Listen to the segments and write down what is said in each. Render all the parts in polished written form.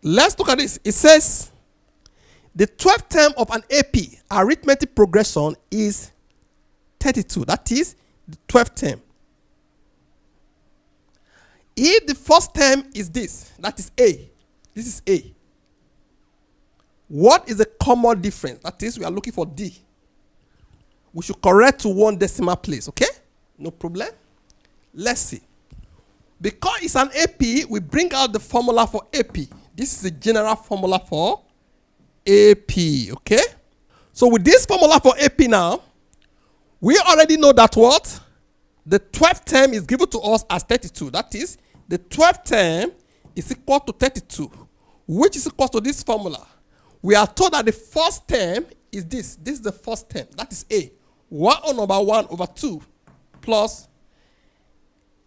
Let's look at this. It says the 12th term of an AP, arithmetic progression, is 32. That is the 12th term. If the first term is this, that is A, this is A, what is the common difference? That is, we are looking for D. We should correct to one decimal place, okay? No problem. Let's see. Because it's an AP, we bring out the formula for AP. This is the general formula for AP, okay? So with this formula for AP now, we already know that what? The 12th term is given to us as 32. That is, the 12th term is equal to 32, which is equal to this formula. We are told that the first term is this. This is the first term. That is A. 1 over 1 over 2 plus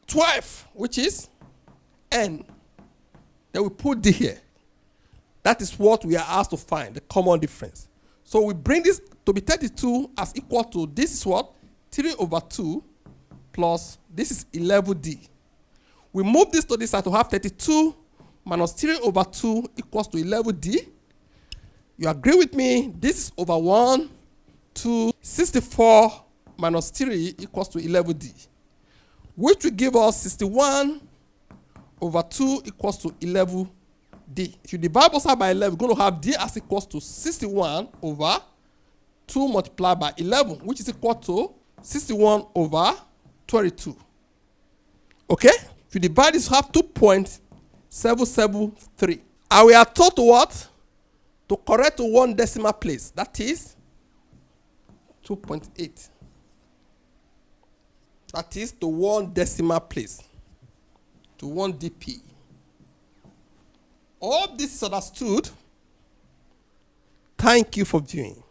12, which is N. Then we put D here. That is what we are asked to find, the common difference. So we bring this to be 32 as equal to, this is what? 3 over 2 plus, this is 11D. We move this to this side to have 32 minus 3 over 2 equals to 11D. You agree with me? This is over 1, 2, 64 minus 3 equals to 11D, which will give us 61 over 2 equals to 11D. If you divide both sides by 11, we're going to have D as equals to 61 over 2 multiplied by 11, which is equal to 61 over 22. Okay? If you divide this, you have 2.773. And we are told to what? To correct to one decimal place. That is 2.8. That is to one decimal place. To 1 DP. All this is understood. Thank you for viewing.